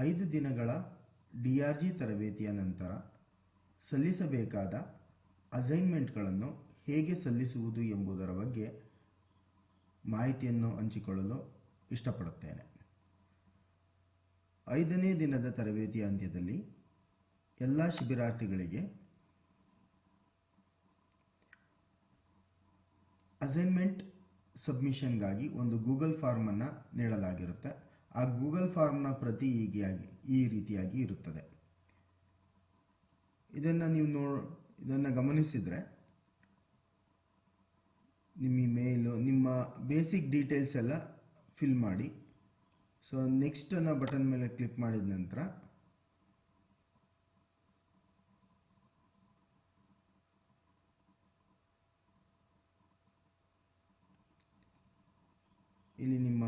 5 ದಿನಗಳ DRG ತರಬೇತಿಯ ನಂತರ ಸಲ್ಲಿಸಬೇಕಾದ ಅಸೈನ್ಮೆಂಟ್ಗಳನ್ನು ಹೇಗೆ ಸಲ್ಲಿಸುವುದು ಎಂಬುದರ ಬಗ್ಗೆ ಮಾಹಿತಿಯನ್ನು ಹಂಚಿಕೊಳ್ಳಲು ಇಷ್ಟಪಡುತ್ತೇನೆ. 5ನೇ ದಿನದ ತರಬೇತಿಯ ಅಂತ್ಯದಲ್ಲಿ ಎಲ್ಲ ಶಿಬಿರಾರ್ಥಿಗಳಿಗೆ ಅಸೈನ್ಮೆಂಟ್ ಸಬ್ಮಿಷನ್ಗಾಗಿ ಒಂದು ಗೂಗಲ್ ಫಾರ್ಮನ್ನು ನೀಡಲಾಗಿರುತ್ತೆ. ಆ ಗೂಗಲ್ ಫಾರ್ಮ್ನ ಪ್ರತಿ ಈ ರೀತಿಯಾಗಿ ಇರುತ್ತದೆ. ಇದನ್ನು ಗಮನಿಸಿದರೆ ನಿಮ್ಮ ಇಮೇಲು, ನಿಮ್ಮ ಬೇಸಿಕ್ ಡೀಟೇಲ್ಸ್ ಎಲ್ಲ ಫಿಲ್ ಮಾಡಿ. ಸೊ ನೆಕ್ಸ್ಟ್ ಅನ್ನೋ ಬಟನ್ ಮೇಲೆ ಕ್ಲಿಕ್ ಮಾಡಿದ ನಂತರ ಇಲ್ಲಿ ನಿಮ್ಮ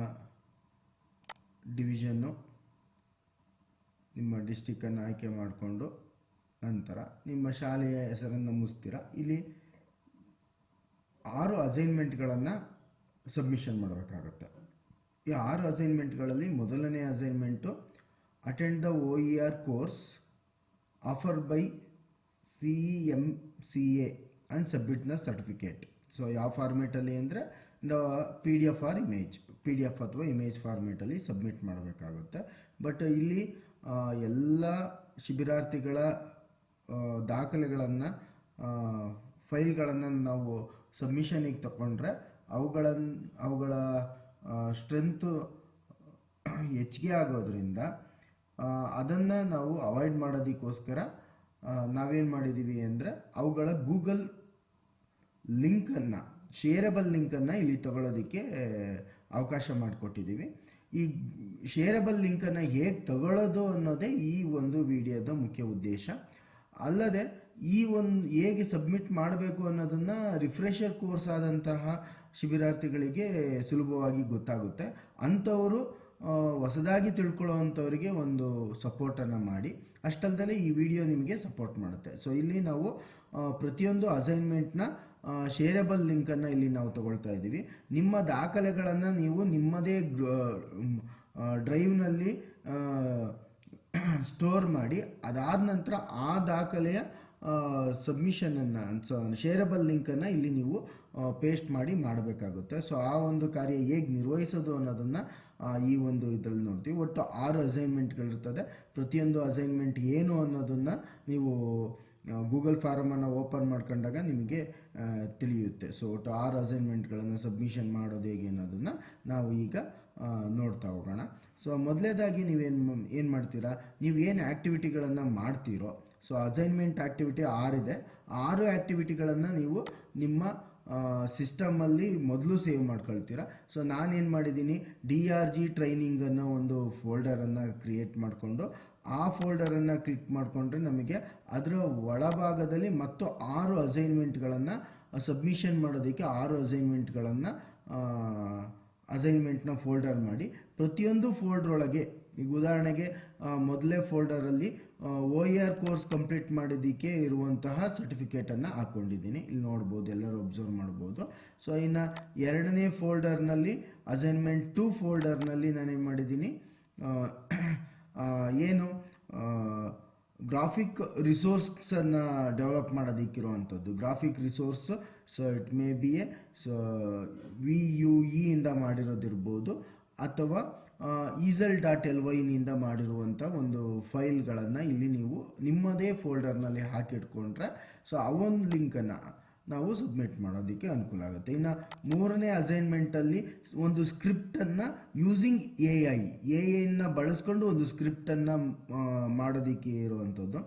ಡಿವಿಷನ್ನು, ನಿಮ್ಮ ಡಿಸ್ಟಿಕ್ಕನ್ನು ಆಯ್ಕೆ ಮಾಡಿಕೊಂಡು ನಂತರ ನಿಮ್ಮ ಶಾಲೆಯ ಹೆಸರನ್ನು ನಮೂಸ್ತೀರ. ಇಲ್ಲಿ 6 ಅಸೈನ್ಮೆಂಟ್ಗಳನ್ನು ಸಬ್ಮಿಷನ್ ಮಾಡಬೇಕಾಗುತ್ತೆ. ಈ 6 ಅಸೈನ್ಮೆಂಟ್ಗಳಲ್ಲಿ ಮೊದಲನೇ assignment attend the OER course offer by CEMCA and submit the certificate. So ಯಾವ ಫಾರ್ಮೇಟಲ್ಲಿ ಅಂದರೆ PDF ಆರ್ ಇಮೇಜ್, PDF ಅಥವಾ ಇಮೇಜ್ ಫಾರ್ಮೇಟಲ್ಲಿ ಸಬ್ಮಿಟ್ ಮಾಡಬೇಕಾಗುತ್ತೆ. ಬಟ್ ಇಲ್ಲಿ ಎಲ್ಲ ಶಿಬಿರಾರ್ಥಿಗಳ ದಾಖಲೆಗಳನ್ನು, ಫೈಲ್ಗಳನ್ನು ನಾವು ಸಬ್ಮಿಷನಿಗೆ ತಗೊಂಡ್ರೆ ಅವುಗಳ ಸ್ಟ್ರೆಂತು ಹೆಚ್ಚಿಗೆ ಆಗೋದ್ರಿಂದ ಅದನ್ನು ನಾವು ಅವಾಯ್ಡ್ ಮಾಡೋದಕ್ಕೋಸ್ಕರ ನಾವೇನು ಮಾಡಿದ್ದೀವಿ ಅಂದರೆ ಅವುಗಳ ಗೂಗಲ್ ಲಿಂಕನ್ನು, ಶೇರಬಲ್ ಲಿಂಕನ್ನು ಇಲ್ಲಿ ತಗೊಳ್ಳೋದಕ್ಕೆ ಅವಕಾಶ ಮಾಡಿಕೊಟ್ಟಿದ್ದೀವಿ. ಈ ಶೇರಬಲ್ ಲಿಂಕನ್ನು ಹೇಗೆ ತಗೊಳ್ಳೋದು ಅನ್ನೋದೇ ಈ ಒಂದು ವಿಡಿಯೋದ ಮುಖ್ಯ ಉದ್ದೇಶ. ಅಲ್ಲದೆ ಹೇಗೆ ಸಬ್ಮಿಟ್ ಮಾಡಬೇಕು ಅನ್ನೋದನ್ನು ರಿಫ್ರೆಷರ್ ಕೋರ್ಸ್ ಆದಂತಹ ಶಿಬಿರಾರ್ಥಿಗಳಿಗೆ ಸುಲಭವಾಗಿ ಗೊತ್ತಾಗುತ್ತೆ. ಅಂಥವರು ಹೊಸದಾಗಿ ತಿಳ್ಕೊಳ್ಳೋವಂಥವರಿಗೆ ಒಂದು ಸಪೋರ್ಟನ್ನು ಮಾಡಿ. ಅಷ್ಟಲ್ಲದೆ ಈ ವಿಡಿಯೋ ನಿಮಗೆ ಸಪೋರ್ಟ್ ಮಾಡುತ್ತೆ. ಸೊ ಇಲ್ಲಿ ನಾವು ಪ್ರತಿಯೊಂದು ಅಸೈನ್ಮೆಂಟ್ನ ಶೇರಬಲ್ ಲಿಂಕನ್ನು ಇಲ್ಲಿ ನಾವು ತಗೊಳ್ತಾ ಇದ್ದೀವಿ. ನಿಮ್ಮ ದಾಖಲೆಗಳನ್ನು ನೀವು ನಿಮ್ಮದೇ ಡ್ರೈವ್ನಲ್ಲಿ ಸ್ಟೋರ್ ಮಾಡಿ, ಅದಾದ ನಂತರ ಆ ದಾಖಲೆಯ ಸಬ್ಮಿಷನನ್ನು, ಶೇರಬಲ್ ಲಿಂಕನ್ನು ಇಲ್ಲಿ ನೀವು ಪೇಸ್ಟ್ ಮಾಡಿ ಮಾಡಬೇಕಾಗುತ್ತೆ. ಸೊ ಆ ಒಂದು ಕಾರ್ಯ ಹೇಗೆ ನಿರ್ವಹಿಸೋದು ಅನ್ನೋದನ್ನು ಈ ಒಂದು ಇದರಲ್ಲಿ ನೋಡ್ತೀವಿ. ಒಟ್ಟು 6 ಅಸೈನ್ಮೆಂಟ್ಗಳಿರ್ತದೆ. ಪ್ರತಿಯೊಂದು ಅಸೈನ್ಮೆಂಟ್ ಏನು ಅನ್ನೋದನ್ನು ನೀವು ಗೂಗಲ್ ಫಾರಮನ್ನು ಓಪನ್ ಮಾಡ್ಕೊಂಡಾಗ ನಿಮಗೆ ತಿಳಿಯುತ್ತೆ. ಸೊ ಒಟ್ಟು 6 ಅಸೈನ್ಮೆಂಟ್ಗಳನ್ನು ಸಬ್ಮಿಷನ್ ಮಾಡೋದು ಹೇಗೆ ಅನ್ನೋದನ್ನು ನಾವು ಈಗ ನೋಡ್ತಾ ಹೋಗೋಣ. ಸೊ ಮೊದಲನೇದಾಗಿ ಏನು ಮಾಡ್ತೀರಾ, ನೀವು ಏನು ಆ್ಯಕ್ಟಿವಿಟಿಗಳನ್ನು ಮಾಡ್ತೀರೋ, ಸೊ ಅಸೈನ್ಮೆಂಟ್ ಆ್ಯಕ್ಟಿವಿಟಿ 6 ಇದೆ. 6 ಆ್ಯಕ್ಟಿವಿಟಿಗಳನ್ನು ನೀವು ನಿಮ್ಮ ಸಿಸ್ಟಮಲ್ಲಿ ಮೊದಲು ಸೇವ್ ಮಾಡ್ಕೊಳ್ತೀರಾ. ಸೊ ನಾನೇನು ಮಾಡಿದ್ದೀನಿ, DRG ಟ್ರೈನಿಂಗ್ ಅನ್ನೋ ಒಂದು ಫೋಲ್ಡರನ್ನು ಕ್ರಿಯೇಟ್ ಮಾಡಿಕೊಂಡು ಆ ಫೋಲ್ಡರನ್ನು ಕ್ಲಿಕ್ ಮಾಡಿಕೊಂಡ್ರೆ ನಮಗೆ ಅದರ ಒಳಭಾಗದಲ್ಲಿ ಮತ್ತು 6 ಅಸೈನ್ಮೆಂಟ್ಗಳನ್ನು ಸಬ್ಮಿಷನ್ ಮಾಡೋದಕ್ಕೆ 6 ಅಸೈನ್ಮೆಂಟ್ನ ಫೋಲ್ಡರ್ ಮಾಡಿ, ಪ್ರತಿಯೊಂದು ಫೋಲ್ಡರ್ ಒಳಗೆ, ಈಗ ಉದಾಹರಣೆಗೆ ಮೊದಲೇ ಫೋಲ್ಡರಲ್ಲಿ OER ಕೋರ್ಸ್ ಕಂಪ್ಲೀಟ್ ಮಾಡೋದಕ್ಕೆ ಇರುವಂತಹ ಸರ್ಟಿಫಿಕೇಟನ್ನು ಹಾಕ್ಕೊಂಡಿದ್ದೀನಿ. ಇಲ್ಲಿ ನೋಡ್ಬೋದು, ಎಲ್ಲರೂ ಅಬ್ಸರ್ವ್ ಮಾಡ್ಬೋದು. ಸೊ ಇನ್ನು 2ನೇ ಫೋಲ್ಡರ್ನಲ್ಲಿ ಅಸೈನ್ಮೆಂಟ್ 2 ಫೋಲ್ಡರ್ನಲ್ಲಿ ನಾನೇನು ಮಾಡಿದ್ದೀನಿ, ಗ್ರಾಫಿಕ್ ರಿಸೋರ್ಸನ್ನು ಡೆವಲಪ್ ಮಾಡೋದಕ್ಕಿರುವಂಥದ್ದು graphic resource. So it may be VUE ಇಂದ ಮಾಡಿರೋದಿರ್ಬೋದು ಅಥವಾ easel.ly ಮಾಡಿರುವಂಥ ಒಂದು ಫೈಲ್ಗಳನ್ನು ಇಲ್ಲಿ ನೀವು ನಿಮ್ಮದೇ ಫೋಲ್ಡರ್ನಲ್ಲಿ ಹಾಕಿಟ್ಕೊಂಡ್ರೆ ಸೊ ಆ ಒಂದು ಲಿಂಕನ್ನು ನಾವು ಸಬ್ಮಿಟ್ ಮಾಡೋದಕ್ಕೆ ಅನುಕೂಲ ಆಗುತ್ತೆ. ಇನ್ನು 3ನೇ ಅಸೈನ್ಮೆಂಟಲ್ಲಿ ಒಂದು ಸ್ಕ್ರಿಪ್ಟನ್ನು ಯೂಸಿಂಗ್ AI ಬಳಸ್ಕೊಂಡು ಒಂದು ಸ್ಕ್ರಿಪ್ಟನ್ನು ಮಾಡೋದಕ್ಕೆ ಇರುವಂಥದ್ದು.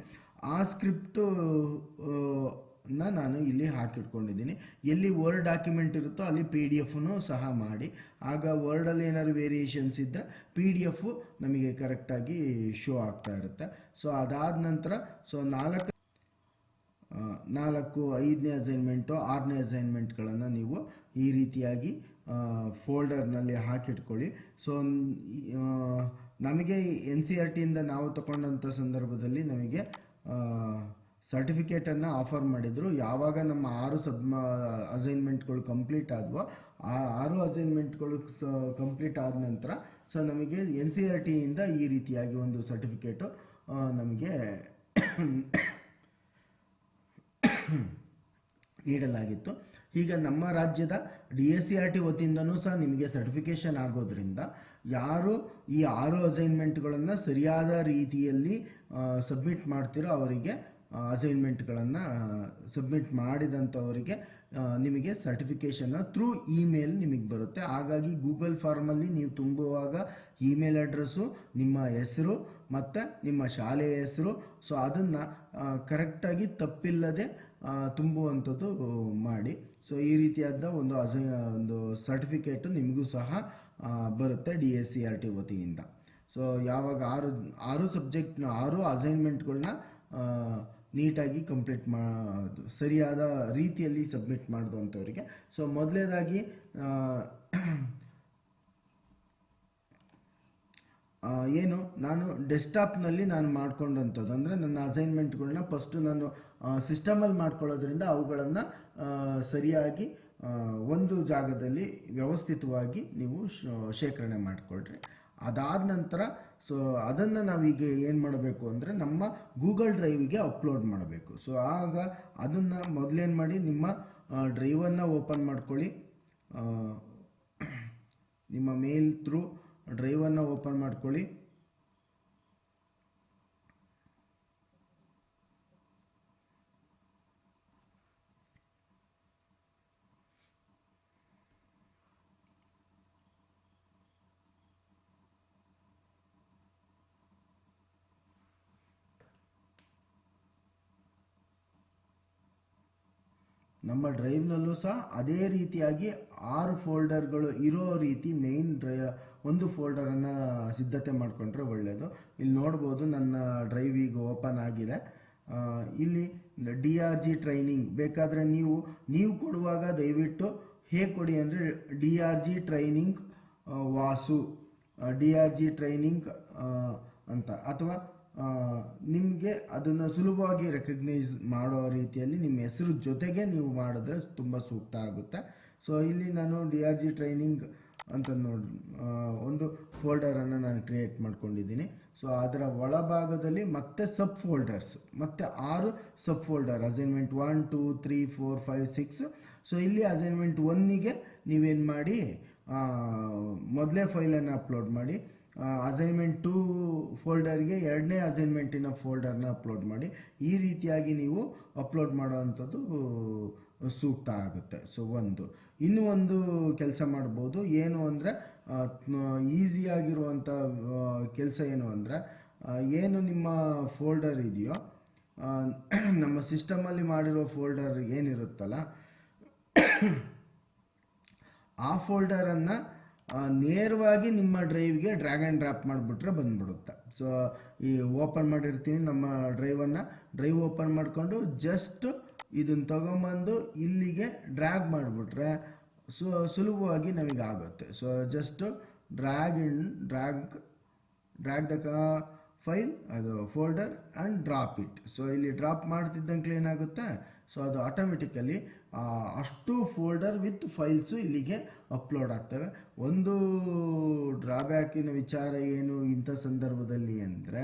ಆ ಸ್ಕ್ರಿಪ್ಟು ನಾನು ಇಲ್ಲಿ ಹಾಕಿಟ್ಕೊಂಡಿದ್ದೀನಿ. ಎಲ್ಲಿ ವರ್ಡ್ ಡಾಕ್ಯುಮೆಂಟ್ ಇರುತ್ತೋ ಅಲ್ಲಿ PDF ಸಹ ಮಾಡಿ, ಆಗ ವರ್ಡಲ್ಲಿ ಏನಾದ್ರು ವೇರಿಯೇಷನ್ಸ್ ಇದ್ದರೆ PDF ನಮಗೆ ಕರೆಕ್ಟಾಗಿ ಶೋ ಆಗ್ತಾ ಇರುತ್ತೆ. ಸೊ ಅದಾದ ನಂತರ 4, 5ನೇ ಅಸೈನ್ಮೆಂಟು, 6ನೇ ಅಸೈನ್ಮೆಂಟ್ಗಳನ್ನು ನೀವು ಈ ರೀತಿಯಾಗಿ ಫೋಲ್ಡರ್ನಲ್ಲಿ ಹಾಕಿಟ್ಕೊಳ್ಳಿ. ಸೊ ನಮಗೆ NCERTಯಿಂದ ನಾವು ತಗೊಂಡಂಥ ಸಂದರ್ಭದಲ್ಲಿ ನಮಗೆ ಸರ್ಟಿಫಿಕೇಟನ್ನು ಆಫರ್ ಮಾಡಿದರು. ಯಾವಾಗ ನಮ್ಮ 6 ಅಸೈನ್ಮೆಂಟ್ಗಳು ಕಂಪ್ಲೀಟ್ ಆದವೋ, ಆ 6 ಅಸೈನ್ಮೆಂಟ್ಗಳು ಕಂಪ್ಲೀಟ್ ಆದ ನಂತರ ಸೊ ನಮಗೆ NCERTಯಿಂದ ಈ ರೀತಿಯಾಗಿ ಒಂದು ಸರ್ಟಿಫಿಕೇಟು ನಮಗೆ ನೀಡಲಾಗಿತ್ತು. ಈಗ ನಮ್ಮ ರಾಜ್ಯದ DSCRT ವತಿಯಿಂದನೂ ಸಹ ನಿಮಗೆ ಸರ್ಟಿಫಿಕೇಷನ್ ಆಗೋದ್ರಿಂದ ಯಾರು ಈ 6 ಅಸೈನ್ಮೆಂಟ್ಗಳನ್ನು ಸರಿಯಾದ ರೀತಿಯಲ್ಲಿ ಸಬ್ಮಿಟ್ ಮಾಡ್ತಿರೋ ಅವರಿಗೆ ಅಸೈನ್ಮೆಂಟ್ಗಳನ್ನು ಸಬ್ಮಿಟ್ ಮಾಡಿದಂಥವರಿಗೆ ನಿಮಗೆ ಸರ್ಟಿಫಿಕೇಷನ್ನ ಥ್ರೂ ಇಮೇಲ್ ನಿಮಗೆ ಬರುತ್ತೆ. ಹಾಗಾಗಿ ಗೂಗಲ್ ಫಾರ್ಮಲ್ಲಿ ನೀವು ತುಂಬುವಾಗ ಇಮೇಲ್ ಅಡ್ರೆಸ್ಸು, ನಿಮ್ಮ ಹೆಸರು ಮತ್ತು ನಿಮ್ಮ ಶಾಲೆಯ ಹೆಸರು, ಸೊ ಅದನ್ನು ಕರೆಕ್ಟಾಗಿ ತಪ್ಪಿಲ್ಲದೆ ತುಂಬುವಂಥದ್ದು ಮಾಡಿ. ಸೊ ಈ ರೀತಿಯಾದ ಒಂದು ಸರ್ಟಿಫಿಕೇಟು ನಿಮಗೂ ಸಹ ಬರುತ್ತೆ DSCRT ವತಿಯಿಂದ. ಸೊ ಯಾವಾಗ 6 ಸಬ್ಜೆಕ್ಟ್ನ 6 ಅಸೈನ್ಮೆಂಟ್ಗಳನ್ನ ನೀಟಾಗಿ ಕಂಪ್ಲೀಟ್ ಸರಿಯಾದ ರೀತಿಯಲ್ಲಿ ಸಬ್ಮಿಟ್ ಮಾಡಿದಂಥವ್ರಿಗೆ. ಸೊ ಮೊದಲನೇದಾಗಿ ಏನು ನಾನು ಡೆಸ್ಕ್ಟಾಪ್ನಲ್ಲಿ ನಾನು ಮಾಡ್ಕೊಂಡಂಥದ್ದು ಅಂದರೆ ನನ್ನ ಅಸೈನ್ಮೆಂಟ್ಗಳನ್ನ ಫಸ್ಟು ನಾನು ಸಿಸ್ಟಮಲ್ಲಿ ಮಾಡ್ಕೊಳ್ಳೋದ್ರಿಂದ ಅವುಗಳನ್ನು ಸರಿಯಾಗಿ ಒಂದು ಜಾಗದಲ್ಲಿ ವ್ಯವಸ್ಥಿತವಾಗಿ ನೀವು ಶೇಖರಣೆ ಮಾಡಿಕೊಳ್ರಿ. ಅದಾದ ನಂತರ ಸೊ ಅದನ್ನು ನಾವೀಗ ಏನು ಮಾಡಬೇಕು ಅಂದರೆ ನಮ್ಮ ಗೂಗಲ್ ಡ್ರೈವಿಗೆ ಅಪ್ಲೋಡ್ ಮಾಡಬೇಕು. ಸೊ ಆಗ ಅದನ್ನು ಮೊದಲೇನು ಮಾಡಿ, ನಿಮ್ಮ ಡ್ರೈವನ್ನು ಓಪನ್ ಮಾಡ್ಕೊಳ್ಳಿ. ನಿಮ್ಮ ಮೇಲ್ ಥ್ರೂ ಡ್ರೈವನ್ನು ಓಪನ್ ಮಾಡ್ಕೊಳ್ಳಿ. ನಮ್ಮ ಡ್ರೈವ್ನಲ್ಲೂ ಸಹ ಅದೇ ರೀತಿಯಾಗಿ 6 ಫೋಲ್ಡರ್ಗಳು ಇರೋ ರೀತಿ ಮೇನ್ ಒಂದು ಫೋಲ್ಡರನ್ನು ಸಿದ್ಧತೆ ಮಾಡಿಕೊಂಡ್ರೆ ಒಳ್ಳೆಯದು. ಇಲ್ಲಿ ನೋಡ್ಬೋದು ನನ್ನ ಡ್ರೈವ್ ಈಗ ಓಪನ್ ಆಗಿದೆ. ಇಲ್ಲಿ DRG ಟ್ರೈನಿಂಗ್ ಬೇಕಾದರೆ ನೀವು ಕೊಡುವಾಗ ದಯವಿಟ್ಟು ಹೇಗೆ ಕೊಡಿ ಅಂದರೆ DRG training Vasu, DRG training ಅಂತ, ಅಥವಾ ನಿಮಗೆ ಅದನ್ನು ಸುಲಭವಾಗಿ ರೆಕಗ್ನೈಸ್ ಮಾಡೋ ರೀತಿಯಲ್ಲಿ ನಿಮ್ಮ ಹೆಸರು ಜೊತೆಗೆ ನೀವು ಮಾಡಿದ್ರೆ ತುಂಬ ಸೂಕ್ತ ಆಗುತ್ತೆ. ಸೊ ಇಲ್ಲಿ ನಾನು DRG ಟ್ರೈನಿಂಗ್ ಅಂತ ಒಂದು ಫೋಲ್ಡರನ್ನು ನಾನು ಕ್ರಿಯೇಟ್ ಮಾಡ್ಕೊಂಡಿದ್ದೀನಿ. ಸೊ ಅದರ ಒಳಭಾಗದಲ್ಲಿ ಮತ್ತೆ ಸಬ್ ಫೋಲ್ಡರ್ಸ್, ಮತ್ತೆ 6 ಸಬ್ ಫೋಲ್ಡರ್, ಅಸೈನ್ಮೆಂಟ್ 1, 2, 3, 4, 5, 6. ಸೊ ಇಲ್ಲಿ ಅಸೈನ್ಮೆಂಟ್ 1ಗೆ ನೀವೇನು ಮಾಡಿ, ಮೊದಲೇ ಫೈಲನ್ನು ಅಪ್ಲೋಡ್ ಮಾಡಿ. ಅಸೈನ್ಮೆಂಟ್ 2 ಫೋಲ್ಡರ್ಗೆ 2ನೇ ಅಸೈನ್ಮೆಂಟಿನ ಫೋಲ್ಡರ್ನ ಅಪ್ಲೋಡ್ ಮಾಡಿ. ಈ ರೀತಿಯಾಗಿ ನೀವು ಅಪ್ಲೋಡ್ ಮಾಡೋವಂಥದ್ದು ಸೂಕ್ತ ಆಗುತ್ತೆ. ಸೊ ಇನ್ನೂ ಒಂದು ಕೆಲಸ ಮಾಡ್ಬೋದು. ಏನು ಅಂದರೆ ಈಸಿಯಾಗಿರುವಂಥ ಕೆಲಸ ಏನು ಅಂದರೆ, ಏನು ನಿಮ್ಮ ಫೋಲ್ಡರ್ ಇದೆಯೋ, ನಮ್ಮ ಸಿಸ್ಟಮಲ್ಲಿ ಮಾಡಿರೋ ಫೋಲ್ಡರ್ ಏನಿರುತ್ತಲ್ಲ, ಆ ಫೋಲ್ಡರನ್ನು ನೇರವಾಗಿ ನಿಮ್ಮ ಡ್ರೈವ್ಗೆ ಡ್ರ್ಯಾಗ್ ಆ್ಯಂಡ್ ಡ್ರಾಪ್ ಮಾಡಿಬಿಟ್ರೆ ಬಂದ್ಬಿಡುತ್ತೆ. ಸೊ ಈ ಓಪನ್ ಮಾಡಿರ್ತೀವಿ ನಮ್ಮ ಡ್ರೈವ್ ಓಪನ್ ಮಾಡಿಕೊಂಡು ಜಸ್ಟ್ ಇದನ್ನು ತಗೊಂಬಂದು ಇಲ್ಲಿಗೆ ಡ್ರ್ಯಾಗ್ ಮಾಡಿಬಿಟ್ರೆ ಸುಲಭವಾಗಿ ನಮಗೆ ಆಗುತ್ತೆ. So just drag the file, ಅದು folder and drop it. So ಇಲ್ಲಿ ಡ್ರಾಪ್ ಮಾಡ್ತಿದ್ದಂಗೆ ಏನಾಗುತ್ತೆ, ಸೊ ಅದು ಆಟೋಮೆಟಿಕಲಿ ಅಷ್ಟು ಫೋಲ್ಡರ್ ವಿತ್ ಫೈಲ್ಸು ಇಲ್ಲಿಗೆ ಅಪ್ಲೋಡ್ ಆಗ್ತವೆ. ಒಂದು ಡ್ರಾಬ್ಯಾಕಿನ ವಿಚಾರ ಏನು ಇಂಥ ಸಂದರ್ಭದಲ್ಲಿ ಅಂದರೆ,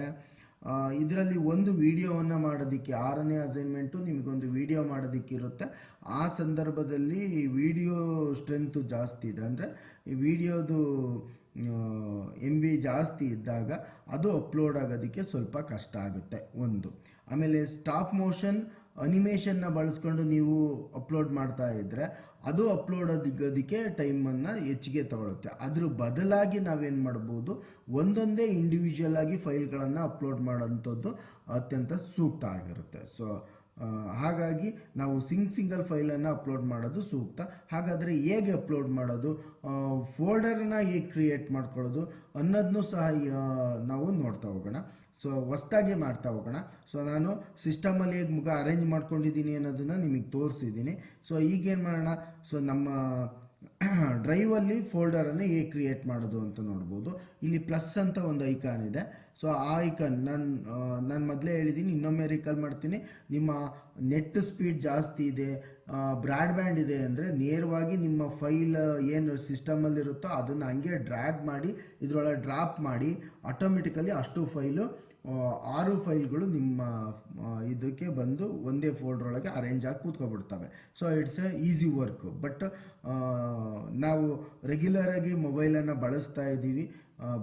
ಇದರಲ್ಲಿ ಒಂದು ವಿಡಿಯೋವನ್ನು ಮಾಡೋದಕ್ಕೆ 6ನೇ ಅಸೈನ್ಮೆಂಟು ನಿಮಗೊಂದು ವಿಡಿಯೋ ಮಾಡೋದಕ್ಕಿರುತ್ತೆ. ಆ ಸಂದರ್ಭದಲ್ಲಿ ವಿಡಿಯೋ ಸ್ಟ್ರೆಂತು ಜಾಸ್ತಿ ಇದ್ರೆ, ಅಂದರೆ ಈ ವಿಡಿಯೋದು MB ಜಾಸ್ತಿ ಇದ್ದಾಗ ಅದು ಅಪ್ಲೋಡ್ ಆಗೋದಕ್ಕೆ ಸ್ವಲ್ಪ ಕಷ್ಟ ಆಗುತ್ತೆ ಆಮೇಲೆ ಸ್ಟಾಪ್ ಮೋಷನ್ ಅನಿಮೇಷನ್ನ ಬಳಸ್ಕೊಂಡು ನೀವು ಅಪ್ಲೋಡ್ ಮಾಡ್ತಾ ಇದ್ದರೆ ಅದು ಅಪ್ಲೋಡ್ ಆಗೋದಕ್ಕೆ ಟೈಮನ್ನು ಹೆಚ್ಚಿಗೆ ತಗೊಳುತ್ತೆ. ಅದ್ರ ಬದಲಾಗಿ ನಾವೇನು ಮಾಡ್ಬೋದು, ಒಂದೊಂದೇ ಇಂಡಿವಿಜುವಲ್ ಆಗಿ ಫೈಲ್ಗಳನ್ನು ಅಪ್ಲೋಡ್ ಮಾಡೋಂಥದ್ದು ಅತ್ಯಂತ ಸೂಕ್ತ ಆಗಿರುತ್ತೆ. ಸೊ ಹಾಗಾಗಿ ನಾವು ಸಿಂಗಲ್ ಫೈಲನ್ನು ಅಪ್ಲೋಡ್ ಮಾಡೋದು ಸೂಕ್ತ. ಹಾಗಾದರೆ ಹೇಗೆ ಅಪ್ಲೋಡ್ ಮಾಡೋದು, ಫೋಲ್ಡರನ್ನು ಹೇಗೆ ಕ್ರಿಯೇಟ್ ಮಾಡ್ಕೊಳ್ಳೋದು ಅನ್ನೋದನ್ನು ಸಹ ನಾವು ನೋಡ್ತಾ ಹೋಗೋಣ. ಸೊ ಹೊಸ್ದಾಗಿ ಮಾಡ್ತಾ ಹೋಗೋಣ. ಸೊ ನಾನು ಸಿಸ್ಟಮಲ್ಲಿ ಹೇಗೆ ಅರೇಂಜ್ ಮಾಡ್ಕೊಂಡಿದ್ದೀನಿ ಅನ್ನೋದನ್ನು ನಿಮಗೆ ತೋರಿಸಿದ್ದೀನಿ. ಸೊ ಈಗೇನು ಮಾಡೋಣ, ಸೊ ನಮ್ಮ ಡ್ರೈವಲ್ಲಿ ಫೋಲ್ಡರನ್ನು ಹೇಗೆ ಕ್ರಿಯೇಟ್ ಮಾಡೋದು ಅಂತ ನೋಡ್ಬೋದು. ಇಲ್ಲಿ ಪ್ಲಸ್ ಅಂತ ಒಂದು ಐಕಾನ್ ಇದೆ. ಸೊ ಆ ಐಕನ್ ನಾನು ಮೊದಲೇ ಹೇಳಿದ್ದೀನಿ, ಇನ್ನೊಮ್ಮೆ ರಿಕಾಲ್ ಮಾಡ್ತೀನಿ. ನಿಮ್ಮ ನೆಟ್ ಸ್ಪೀಡ್ ಜಾಸ್ತಿ ಇದೆ, ಬ್ರಾಡ್ಬ್ಯಾಂಡ್ ಇದೆ ಅಂದರೆ ನೇರವಾಗಿ ನಿಮ್ಮ ಫೈಲ್ ಏನು ಸಿಸ್ಟಮಲ್ಲಿರುತ್ತೋ ಅದನ್ನು ಹಂಗೆ ಡ್ರ್ಯಾಗ್ ಮಾಡಿ ಇದರೊಳಗೆ ಡ್ರಾಪ್ ಮಾಡಿ ಆಟೋಮೆಟಿಕಲಿ ಅಷ್ಟು ಫೈಲು 6 ಫೈಲ್ಗಳು ನಿಮ್ಮ ಇದಕ್ಕೆ ಬಂದು ಒಂದೇ ಫೋಲ್ಡರ್ ಒಳಗೆ ಅರೇಂಜ್ ಆಗಿ ಕೂತ್ಕೊಬಿಡ್ತವೆ. So it's a easy work. But ನಾವು ರೆಗ್ಯುಲರಾಗಿ ಮೊಬೈಲನ್ನು ಬಳಸ್ತಾ ಇದ್ದೀವಿ,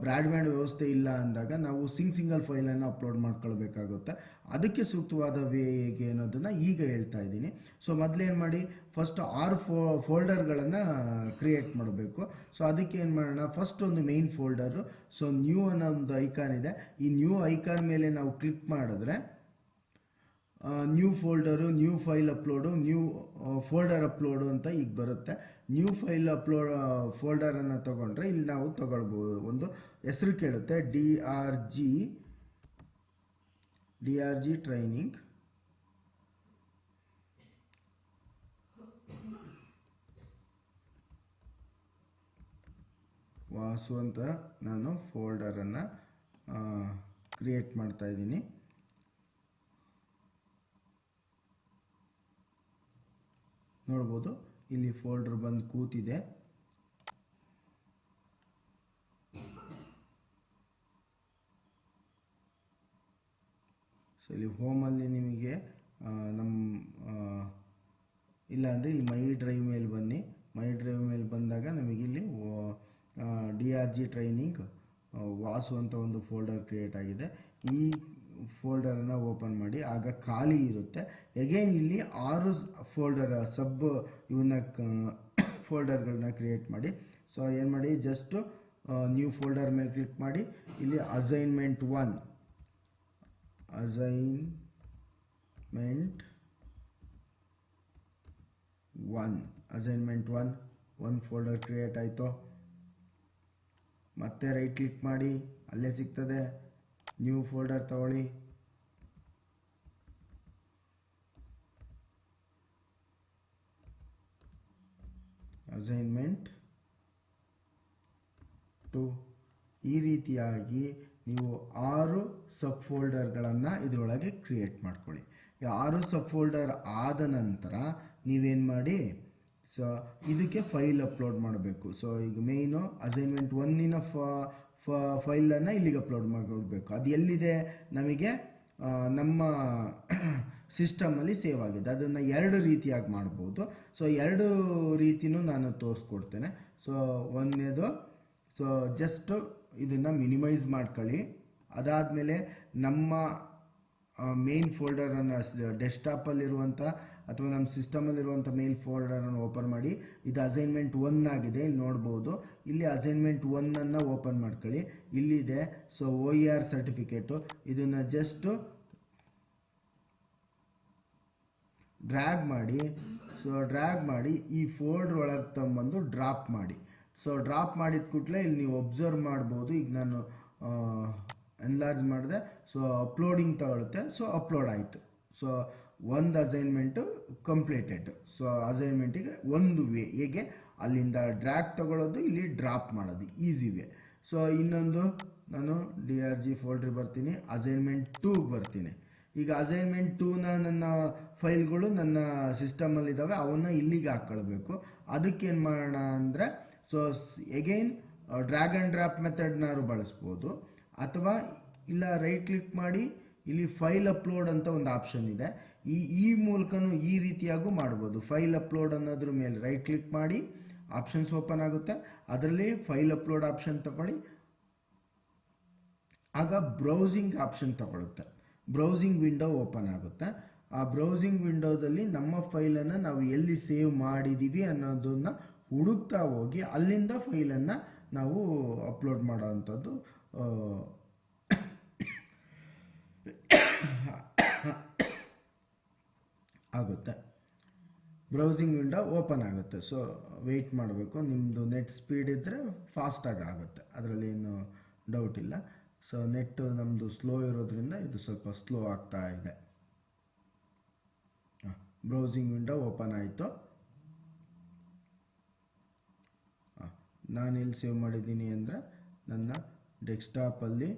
ಬ್ರಾಡ್ಬ್ಯಾಂಡ್ ವ್ಯವಸ್ಥೆ ಇಲ್ಲ ಅಂದಾಗ ನಾವು ಸಿಂಗಲ್ ಫೈಲನ್ನು ಅಪ್ಲೋಡ್ ಮಾಡ್ಕೊಳ್ಬೇಕಾಗುತ್ತೆ. ಅದಕ್ಕೆ ಸೂಕ್ತವಾದ ವೇ ಹೇಗೆ ಅನ್ನೋದನ್ನು ಈಗ ಹೇಳ್ತಾ ಇದ್ದೀನಿ. ಸೊ ಮೊದಲೇನು ಮಾಡಿ, ಫಸ್ಟ್ 6 ಫೋಲ್ಡರ್ಗಳನ್ನು ಕ್ರಿಯೇಟ್ ಮಾಡಬೇಕು. ಸೊ ಅದಕ್ಕೆ ಏನು ಮಾಡೋಣ, ಫಸ್ಟ್ ಒಂದು ಮೇನ್ ಫೋಲ್ಡರು, ಸೊ ನ್ಯೂ ಅನ್ನೋ ಒಂದು ಐಕಾನ್ ಇದೆ. ಈ ನ್ಯೂ ಐಕಾನ್ ಮೇಲೆ ನಾವು ಕ್ಲಿಕ್ ಮಾಡಿದ್ರೆ new folder, new file upload, new folder upload ಅಂತ ಈಗ ಬರುತ್ತೆ. ನ್ಯೂ ಫೈಲ್ ಅಪ್ಲೋಡ್ ಫೋಲ್ಡರನ್ನು ತೊಗೊಂಡ್ರೆ ಇಲ್ಲಿ ನಾವು ತೊಗೊಳ್ಬೋದು. ಒಂದು ಹೆಸರು ಕೇಳುತ್ತೆ, D R G training Vasu ಅಂತ ನಾನು ಫೋಲ್ಡರನ್ನು ಕ್ರಿಯೇಟ್ ಮಾಡ್ತಾ ಇದ್ದೀನಿ. ನೋಡ್ಬೋದು ಇಲ್ಲಿ ಫೋಲ್ಡರ್ ಬಂದು ಕೂತಿದೆ. ಸೊ ಇಲ್ಲಿ ಹೋಮಲ್ಲಿ ನಿಮಗೆ ನಮ್ಮ ಇಲ್ಲ ಅಂದರೆ ಇಲ್ಲಿ ಮೈ ಡ್ರೈವ್ ಮೇಲೆ ಬನ್ನಿ. ಮೈ ಡ್ರೈವ್ ಮೇಲೆ ಬಂದಾಗ ನಮಗೆ ಇಲ್ಲಿ DRG ಟ್ರೈನಿಂಗ್ ವಾಸು ಅಂತ ಒಂದು ಫೋಲ್ಡರ್ ಕ್ರಿಯೇಟ್ ಆಗಿದೆ. ಈ ಫೋಲ್ಡರನ್ನು ಓಪನ್ ಮಾಡಿ, ಆಗ ಖಾಲಿ ಇರುತ್ತೆ. ಎಗೇನ್ ಇಲ್ಲಿ 6 ಫೋಲ್ಡರ್ ಇವನ್ನ ಫೋಲ್ಡರ್ಗಳನ್ನ ಕ್ರಿಯೇಟ್ ಮಾಡಿ. ಸೊ ಏನು ಮಾಡಿ, ಜಸ್ಟ್ ನ್ಯೂ ಫೋಲ್ಡರ್ ಮೇಲೆ ಕ್ಲಿಕ್ ಮಾಡಿ, ಇಲ್ಲಿ ಅಸೈನ್ಮೆಂಟ್ 1 ಫೋಲ್ಡರ್ ಕ್ರಿಯೇಟ್ ಆಯಿತು. ಮತ್ತೆ ರೈಟ್ ಕ್ಲಿಕ್ ಮಾಡಿ, ಅಲ್ಲೇ ಸಿಗ್ತದೆ, ನ್ಯೂ ಫೋಲ್ಡರ್ ತಗೊಳ್ಳಿ. ಅಸೈನ್ಮೆಂಟ್ 2. ಈ ರೀತಿಯಾಗಿ ನೀವು 6 ಸಬ್ ಫೋಲ್ಡರ್ಗಳನ್ನು ಇದರೊಳಗೆ ಕ್ರಿಯೇಟ್ ಮಾಡ್ಕೊಳ್ಳಿ. ಈ 6 ಸಬ್ ಫೋಲ್ಡರ್ ಆದ ನಂತರ ನೀವೇನು ಮಾಡಿ, ಸೊ ಇದಕ್ಕೆ ಫೈಲ್ ಅಪ್ಲೋಡ್ ಮಾಡಬೇಕು. ಸೊ ಈಗ ಮೇಯ್ನು ಅಸೈನ್ಮೆಂಟ್ 1ನ ಫೈಲನ್ನು ಇಲ್ಲಿಗೆ ಅಪ್ಲೋಡ್ ಮಾಡಿಕೊಡ್ಬೇಕು. ಅದು ಎಲ್ಲಿದೆ, ನಮಗೆ ನಮ್ಮ ಸಿಸ್ಟಮಲ್ಲಿ ಸೇವ್ ಆಗಿದೆ. ಅದನ್ನು 2 ರೀತಿಯಾಗಿ ಮಾಡ್ಬೋದು. ಸೊ 2 ರೀತಿನೂ ನಾನು ತೋರಿಸ್ಕೊಡ್ತೇನೆ. ಸೊ ಒಂದನೇದು, ಸೊ ಜಸ್ಟ್ ಇದನ್ನು ಮಿನಿಮೈಸ್ ಮಾಡ್ಕೊಳ್ಳಿ. ಅದಾದಮೇಲೆ ನಮ್ಮ ಮೇನ್ ಫೋಲ್ಡರನ್ನು ಡೆಸ್ಕ್ಟಾಪಲ್ಲಿರುವಂಥ ಅಥವಾ ನಮ್ಮ ಸಿಸ್ಟಮಲ್ಲಿರುವಂಥ ಮೇಲ್ ಫೋಲ್ಡರನ್ನು ಓಪನ್ ಮಾಡಿ. ಇದು ಅಸೈನ್ಮೆಂಟ್ 1 ಆಗಿದೆ, ಇಲ್ಲಿ ನೋಡ್ಬೋದು. ಇಲ್ಲಿ ಅಸೈನ್ಮೆಂಟ್ 1ಅನ್ನು ಓಪನ್ ಮಾಡ್ಕೊಳ್ಳಿ. ಇಲ್ಲಿದೆ, ಸೊ OER ಸರ್ಟಿಫಿಕೇಟು. ಇದನ್ನು ಜಸ್ಟು ಡ್ರ್ಯಾಗ್ ಮಾಡಿ. ಸೊ ಡ್ರ್ಯಾಗ್ ಮಾಡಿ ಈ ಫೋಲ್ಡರ್ ಒಳಗೆ ತಗೊಂಬಂದು ಡ್ರಾಪ್ ಮಾಡಿ. ಸೊ ಡ್ರಾಪ್ ಮಾಡಿದ ಕೂಡಲೇ ಇಲ್ಲಿ ನೀವು ಒಬ್ಸರ್ವ್ ಮಾಡ್ಬೋದು. ಈಗ ನಾನು ಎನ್ಲಾರ್ಜ್ ಮಾಡಿದೆ, ಸೊ ಅಪ್ಲೋಡಿಂಗ್ ತಗೊಳುತ್ತೆ. ಸೊ ಅಪ್ಲೋಡ್ ಆಯಿತು. ಸೊ ಒಂದು ಅಸೈನ್ಮೆಂಟು ಕಂಪ್ಲೀಟೆಡ್. ಸೊ ಅಸೈನ್ಮೆಂಟಿಗೆ ಒಂದು ವೇ ಹೇಗೆ ಅಲ್ಲಿಂದ ಡ್ರ್ಯಾಗ್ ತಗೊಳ್ಳೋದು, ಇಲ್ಲಿ ಡ್ರಾಪ್ ಮಾಡೋದು, ಈಸಿ ವೇ. ಸೊ ಇನ್ನೊಂದು, ನಾನು DRG ಫೋಲ್ಡ್ರಿಗೆ ಬರ್ತೀನಿ, ಅಸೈನ್ಮೆಂಟ್ 2ಗೆ ಬರ್ತೀನಿ. ಈಗ ಅಸೈನ್ಮೆಂಟ್ 2ನ ನನ್ನ ಫೈಲ್ಗಳು ನನ್ನ ಸಿಸ್ಟಮಲ್ಲಿದ್ದಾವೆ, ಅವನ್ನ ಇಲ್ಲಿಗೆ ಹಾಕ್ಕೊಳ್ಬೇಕು. ಅದಕ್ಕೇನು ಮಾಡೋಣ ಅಂದರೆ, so again drag and drop ಮೆಥಡ್ನಾರು ಬಳಸ್ಬೋದು, ಅಥವಾ ಇಲ್ಲ ರೈಟ್ ಕ್ಲಿಕ್ ಮಾಡಿ ಇಲ್ಲಿ ಫೈಲ್ ಅಪ್ಲೋಡ್ ಅಂತ ಒಂದು ಆಪ್ಷನ್ ಇದೆ. ಈ ಮೂಲಕನೂ ಈ ರೀತಿಯಾಗೂ ಮಾಡ್ಬೋದು. ಫೈಲ್ ಅಪ್ಲೋಡ್ ಅನ್ನೋದ್ರ ಮೇಲೆ ರೈಟ್ ಕ್ಲಿಕ್ ಮಾಡಿ, ಆಪ್ಷನ್ಸ್ ಓಪನ್ ಆಗುತ್ತೆ. ಅದರಲ್ಲಿ ಫೈಲ್ ಅಪ್ಲೋಡ್ ಆಪ್ಷನ್ ತಗೊಳ್ಳಿ. ಆಗ ಬ್ರೌಸಿಂಗ್ ಆಪ್ಷನ್ ತಗೊಳುತ್ತೆ. ಬ್ರೌಸಿಂಗ್ ವಿಂಡೋ ಓಪನ್ ಆಗುತ್ತೆ. ಆ ಬ್ರೌಸಿಂಗ್ ವಿಂಡೋದಲ್ಲಿ ನಮ್ಮ ಫೈಲನ್ನು ನಾವು ಎಲ್ಲಿ ಸೇವ್ ಮಾಡಿದ್ದೀವಿ ಅನ್ನೋದನ್ನು ಹುಡುಕ್ತಾ ಹೋಗಿ ಅಲ್ಲಿಂದ ಫೈಲನ್ನು ನಾವು ಅಪ್ಲೋಡ್ ಮಾಡೋ ಅಂಥದ್ದು ಆಗುತ್ತೆ. ಬ್ರೌಸಿಂಗ್ ವಿಂಡೋ ಓಪನ್ ಆಗುತ್ತೆ. ಸೊ ವೆಯ್ಟ್ ಮಾಡಬೇಕು. ನಿಮ್ಮದು ನೆಟ್ ಸ್ಪೀಡ್ ಇದ್ದರೆ ಫಾಸ್ಟಾಗಿ ಆಗುತ್ತೆ, ಅದರಲ್ಲಿ ಏನು ಡೌಟ್ ಇಲ್ಲ. ಸೊ ನೆಟ್ಟು ನಮ್ಮದು ಸ್ಲೋ ಇರೋದ್ರಿಂದ ಇದು ಸ್ವಲ್ಪ ಸ್ಲೋ ಆಗ್ತಾ ಇದೆ. ಬ್ರೌಸಿಂಗ್ ವಿಂಡೋ ಓಪನ್ ಆಯಿತು. ನಾನು ಎಲ್ಲಿ ಸೇವ್ ಮಾಡಿದ್ದೀನಿ ಅಂದರೆ ನನ್ನ ಡೆಸ್ಕ್ಟಾಪಲ್ಲಿ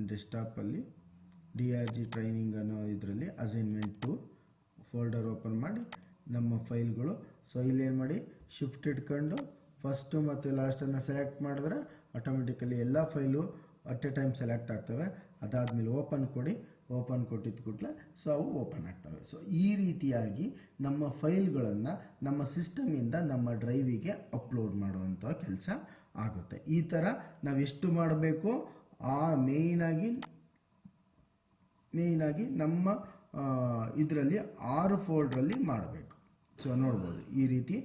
ನನ್ನ ಡೆಸ್ಕ್ಟಾಪಲ್ಲಿ DRG ಟ್ರೈನಿಂಗ್ ಅನ್ನೋ ಇದರಲ್ಲಿ ಅಸೈನ್ಮೆಂಟ್ 2 ಫೋಲ್ಡರ್ ಓಪನ್ ಮಾಡಿ ನಮ್ಮ ಫೈಲ್ಗಳು. ಸೊ ಇಲ್ಲೇನು ಮಾಡಿ ಶಿಫ್ಟ್ ಇಟ್ಕೊಂಡು ಫಸ್ಟು ಮತ್ತು ಲಾಸ್ಟನ್ನು ಸೆಲೆಕ್ಟ್ ಮಾಡಿದ್ರೆ ಆಟೋಮೆಟಿಕಲಿ ಎಲ್ಲ file at A time select ಆಗ್ತವೆ. ಅದಾದಮೇಲೆ ಓಪನ್ ಕೊಡಿ, ಓಪನ್ ಕೊಟ್ಟಿದ್ದ ಕೂಡಲೇ ಸೊ ಅವು ಓಪನ್ ಆಗ್ತವೆ. ಸೊ ಈ ರೀತಿಯಾಗಿ ನಮ್ಮ ಫೈಲ್ಗಳನ್ನು ನಮ್ಮ ಸಿಸ್ಟಮಿಂದ ನಮ್ಮ ಡ್ರೈವಿಗೆ ಅಪ್ಲೋಡ್ ಮಾಡುವಂಥ ಕೆಲಸ ಆಗುತ್ತೆ. ಈ ಥರ ನಾವು ಎಷ್ಟು ಮಾಡಬೇಕು, ಆ ಮೇಯ್ನಾಗಿ ನಮ್ಮ ಇದರಲ್ಲಿ 6 ಫೋಲ್ಡ್ರಲ್ಲಿ ಮಾಡಬೇಕು. ಸೊ ನೋಡ್ಬೋದು ಈ ರೀತಿ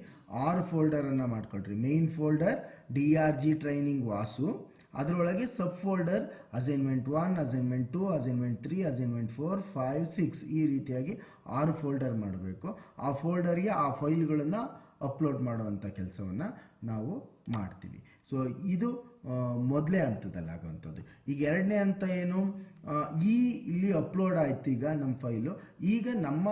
6 ಫೋಲ್ಡರನ್ನು ಮಾಡ್ಕೊಳ್ರಿ. Main folder DRG training Vasu, ಅದರೊಳಗೆ sub folder assignment 1, assignment 2, assignment 3, assignment 4, 5, 6 ಈ ರೀತಿಯಾಗಿ 6 ಫೋಲ್ಡರ್ ಮಾಡಬೇಕು. ಆ ಫೋಲ್ಡರ್ಗೆ ಆ ಫೈಲ್ಗಳನ್ನು ಅಪ್ಲೋಡ್ ಮಾಡುವಂಥ ಕೆಲಸವನ್ನು ನಾವು ಮಾಡ್ತೀವಿ. ಸೊ ಇದು ಮೊದಲೇ ಹಂತದಲ್ಲಿ ಆಗುವಂಥದ್ದು. ಈಗ ಎರಡನೇ ಹಂತ ಏನು, ಇಲ್ಲಿ ಅಪ್ಲೋಡ್ ಆಯ್ತು ಈಗ ನಮ್ಮ ಫೈಲು. ಈಗ ನಮ್ಮ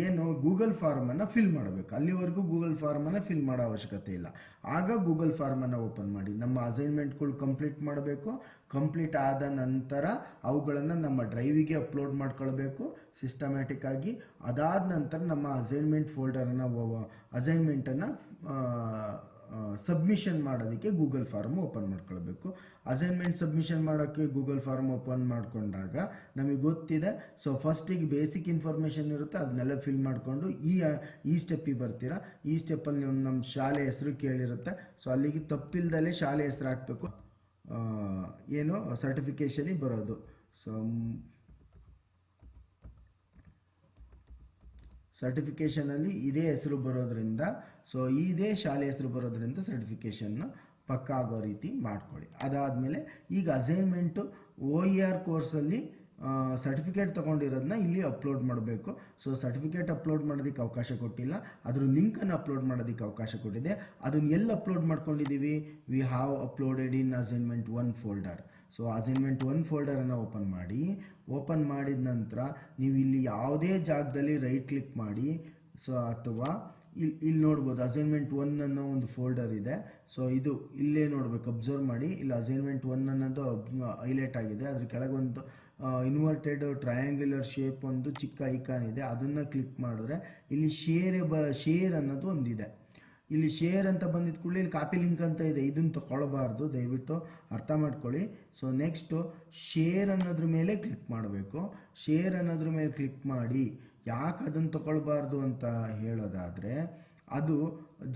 ಏನು ಗೂಗಲ್ ಫಾರ್ಮನ್ನು ಫಿಲ್ ಮಾಡಬೇಕು. ಅಲ್ಲಿವರೆಗೂ ಗೂಗಲ್ ಫಾರ್ಮನ್ನು ಫಿಲ್ ಮಾಡೋ ಅವಶ್ಯಕತೆ ಇಲ್ಲ. ಆಗ ಗೂಗಲ್ ಫಾರ್ಮನ್ನು ಓಪನ್ ಮಾಡಿ ನಮ್ಮ ಅಸೈನ್ಮೆಂಟ್ಗಳು ಕಂಪ್ಲೀಟ್ ಮಾಡಬೇಕು. ಕಂಪ್ಲೀಟ್ ಆದ ನಂತರ ಅವುಗಳನ್ನು ನಮ್ಮ ಡ್ರೈವಿಗೆ ಅಪ್ಲೋಡ್ ಮಾಡ್ಕೊಳ್ಬೇಕು ಸಿಸ್ಟಮ್ಯಾಟಿಕ್ ಆಗಿ. ಅದಾದ ನಂತರ ನಮ್ಮ ಅಸೈನ್ಮೆಂಟ್ ಅಸೈನ್ಮೆಂಟನ್ನು ಸಬ್ಮಿಷನ್ ಮಾಡೋದಕ್ಕೆ ಗೂಗಲ್ ಫಾರ್ಮ್ ಓಪನ್ ಮಾಡ್ಕೊಳ್ಬೇಕು. ಅಸೈನ್ಮೆಂಟ್ ಸಬ್ಮಿಷನ್ ಮಾಡೋಕ್ಕೆ ಗೂಗಲ್ ಫಾರ್ಮ್ ಓಪನ್ ಮಾಡಿಕೊಂಡಾಗ ನಮಗೆ ಗೊತ್ತಿದೆ. ಸೊ ಫಸ್ಟಿಗೆ ಬೇಸಿಕ್ ಇನ್ಫಾರ್ಮೇಷನ್ ಇರುತ್ತೆ, ಅದನ್ನೆಲ್ಲ ಫಿಲ್ ಮಾಡಿಕೊಂಡು ಈ ಸ್ಟೆಪ್ಪಿಗೆ ಬರ್ತೀರಾ. ಈ ಸ್ಟೆಪ್ಪಲ್ಲಿ ನಮ್ಮ ಶಾಲೆ ಹೆಸರು ಕೇಳಿರುತ್ತೆ. ಸೊ ಅಲ್ಲಿಗೆ ತಪ್ಪಿಲ್ದಲೇ ಶಾಲೆ ಹೆಸರು ಹಾಕಬೇಕು. ಏನು ಸರ್ಟಿಫಿಕೇಷನಿಗೆ ಬರೋದು. ಸೊ ಸರ್ಟಿಫಿಕೇಷನಲ್ಲಿ ಇದೇ ಹೆಸರು ಬರೋದ್ರಿಂದ, ಸೊ ಇದೇ ಶಾಲೆ ಹೆಸರು ಬರೋದ್ರಿಂದ ಸರ್ಟಿಫಿಕೇಷನ್ನ ಪಕ್ಕ ಆಗೋ ರೀತಿ ಮಾಡ್ಕೊಳ್ಳಿ. ಅದಾದಮೇಲೆ ಈಗ ಅಸೈನ್ಮೆಂಟು OER ಕೋರ್ಸಲ್ಲಿ ಸರ್ಟಿಫಿಕೇಟ್ ತೊಗೊಂಡಿರೋದನ್ನ ಇಲ್ಲಿ ಅಪ್ಲೋಡ್ ಮಾಡಬೇಕು. ಸೊ ಸರ್ಟಿಫಿಕೇಟ್ ಅಪ್ಲೋಡ್ ಮಾಡೋದಕ್ಕೆ ಅವಕಾಶ ಕೊಟ್ಟಿಲ್ಲ, ಅದ್ರ ಲಿಂಕನ್ನು ಅಪ್ಲೋಡ್ ಮಾಡೋದಕ್ಕೆ ಅವಕಾಶ ಕೊಟ್ಟಿದೆ. ಅದನ್ನು ಎಲ್ಲಿ ಅಪ್ಲೋಡ್ ಮಾಡ್ಕೊಂಡಿದ್ದೀವಿ, we have uploaded in assignment 1 folder. So assignment 1 ಫೋಲ್ಡರನ್ನು ಓಪನ್ ಮಾಡಿ. ಓಪನ್ ಮಾಡಿದ ನಂತರ ನೀವು ಇಲ್ಲಿ ಯಾವುದೇ ಜಾಗದಲ್ಲಿ ರೈಟ್ ಕ್ಲಿಕ್ ಮಾಡಿ. ಸೊ ಅಥವಾ ಇಲ್ಲಿ ನೋಡ್ಬೋದು ಅಸೈನ್ಮೆಂಟ್ 1 ಅನ್ನೋ ಒಂದು ಫೋಲ್ಡರ್ ಇದೆ. ಸೊ ಇದು ಇಲ್ಲೇ ನೋಡ್ಬೇಕು, ಅಬ್ಸರ್ವ್ ಮಾಡಿ. ಇಲ್ಲಿ ಅಸೈನ್ಮೆಂಟ್ 1 ಅನ್ನೋದು ಹೈಲೈಟ್ ಆಗಿದೆ. ಅದ್ರ ಕೆಳಗೊಂದು ಇನ್ವರ್ಟೆಡ್ ಟ್ರಯಾಂಗ್ಯುಲರ್ ಶೇಪ್ ಒಂದು ಚಿಕ್ಕ ಐಕಾನ್ ಇದೆ. ಅದನ್ನು ಕ್ಲಿಕ್ ಮಾಡಿದ್ರೆ ಇಲ್ಲಿ ಶೇರ್ ಅನ್ನೋದು ಒಂದಿದೆ. ಇಲ್ಲಿ ಶೇರ್ ಅಂತ ಬಂದಿದ್ದ ಕೂಡಲೇ ಇಲ್ಲಿ ಕಾಪಿ ಲಿಂಕ್ ಅಂತ ಇದೆ. ಇದನ್ನು ತಗೊಳ್ಬಾರ್ದು, ದಯವಿಟ್ಟು ಅರ್ಥ ಮಾಡ್ಕೊಳ್ಳಿ. ಸೊ ನೆಕ್ಸ್ಟು ಶೇರ್ ಅನ್ನೋದ್ರ ಮೇಲೆ ಕ್ಲಿಕ್ ಮಾಡಬೇಕು. ಶೇರ್ ಅನ್ನೋದ್ರ ಮೇಲೆ ಕ್ಲಿಕ್ ಮಾಡಿ. ಯಾಕೆ ಅದನ್ನು ತಗೊಳ್ಬಾರ್ದು ಅಂತ ಹೇಳೋದಾದರೆ, ಅದು